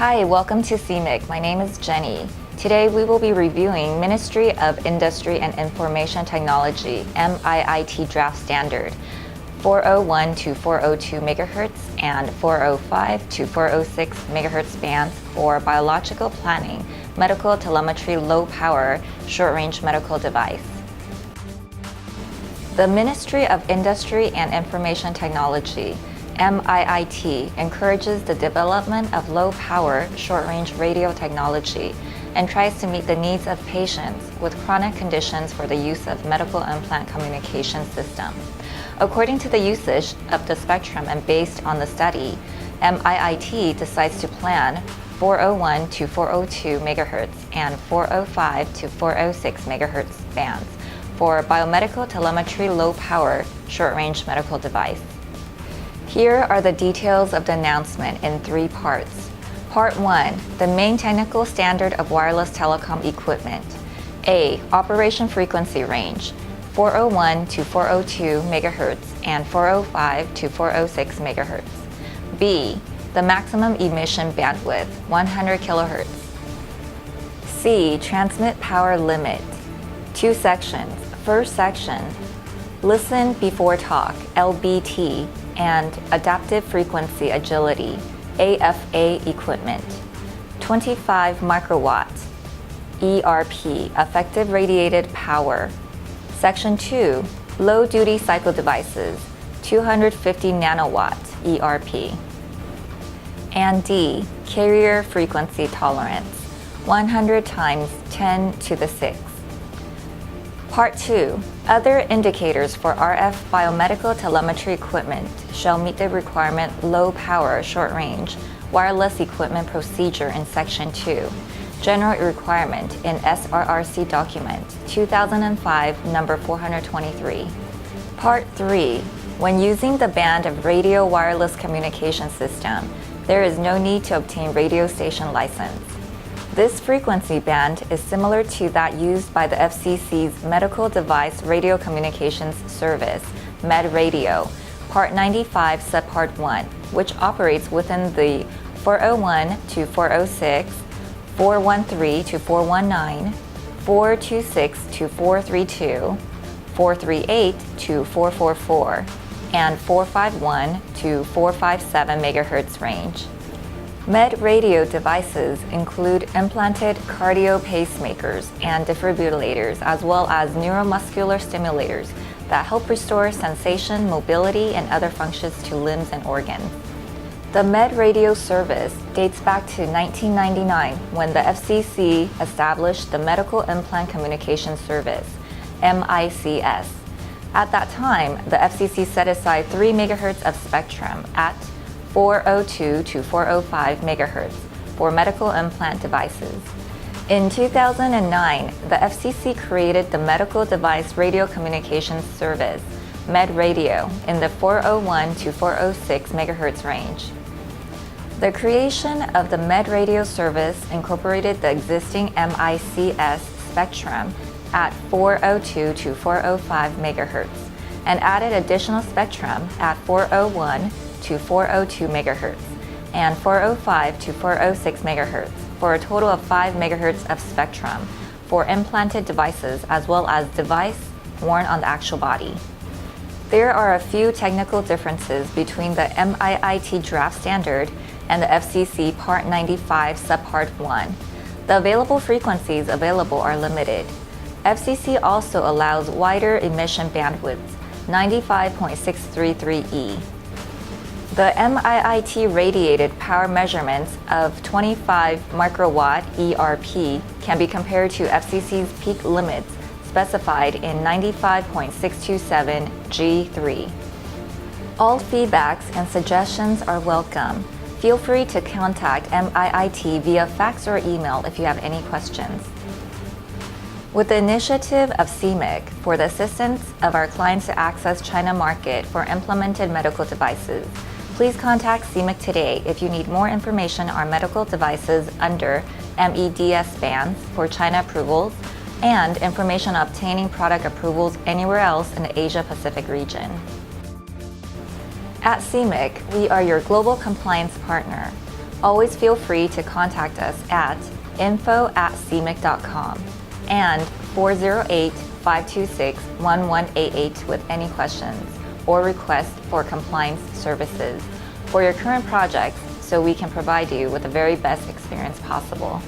Hi, welcome to SIEMIC. My name is Jenny. Today we will be reviewing Ministry of Industry and Information Technology MIIT Draft Standard 401 to 402 MHz and 405 to 406 MHz bands for biological planning, medical telemetry low power, short-range medical device. The Ministry of Industry and Information Technology MIIT encourages the development of low-power, short-range radio technology and tries to meet the needs of patients with chronic conditions for the use of medical implant communication system. According to the usage of the spectrum and based on the study, MIIT decides to plan 401 to 402 MHz and 405 to 406 MHz bands for biomedical telemetry low-power, short-range medical device. Here are the details of the announcement in 3 parts. Part 1, the main technical standard of wireless telecom equipment. A, operation frequency range, 401 to 402 MHz and 405 to 406 MHz. B, the maximum emission bandwidth, 100 kHz. C, transmit power limit. 2 sections. First section, listen before talk, LBT, and adaptive frequency agility, AFA equipment. 25 microwatts, ERP, effective radiated power. Section 2, low duty cycle devices, 250 nanowatt, ERP. And D, carrier frequency tolerance, 100 times 10 to the 6. Part 2, other indicators for RF biomedical telemetry equipment shall meet the requirement low power, short range, wireless equipment procedure in Section 2, General Requirement in SRRC Document 2005, number 423. Part 3, when using the band of radio wireless communication system, there is no need to obtain radio station license. This frequency band is similar to that used by the FCC's Medical Device Radio Communications Service, MedRadio, Part 95, Subpart 1, which operates within the 401 to 406, 413 to 419, 426 to 432, 438 to 444, and 451 to 457 MHz range. Med radio devices include implanted cardio pacemakers and defibrillators, as well as neuromuscular stimulators that help restore sensation, mobility, and other functions to limbs and organs. The Med Radio service dates back to 1999 when the FCC established the Medical Implant Communication Service, MICS. At that time, the FCC set aside 3 MHz of spectrum at 402 to 405 MHz for medical implant devices. In 2009, the FCC created the Medical Device Radio Communications Service, MedRadio, in the 401 to 406 MHz range. The creation of the MedRadio service incorporated the existing MICS spectrum at 402 to 405 MHz and added additional spectrum at 401 to 402 MHz and 405 to 406 MHz for a total of 5 MHz of spectrum for implanted devices as well as device worn on the actual body. There are a few technical differences between the MIIT Draft Standard and the FCC Part 95 Subpart 1. The available frequencies available are limited. FCC also allows wider emission bandwidths, 95.633E. The MIIT radiated power measurements of 25 microwatt ERP can be compared to FCC's peak limits specified in 95.627 G3. All feedbacks and suggestions are welcome. Feel free to contact MIIT via fax or email if you have any questions. With the initiative of SIEMIC for the assistance of our clients to access China market for implemented medical devices, please contact SIEMIC today if you need more information on medical devices under MEDS bands for China approvals and information on obtaining product approvals anywhere else in the Asia-Pacific region. At SIEMIC, we are your global compliance partner. Always feel free to contact us at info@siemic.com and 408-526-1188 with any questions or requests for compliance services for your current projects so we can provide you with the very best experience possible.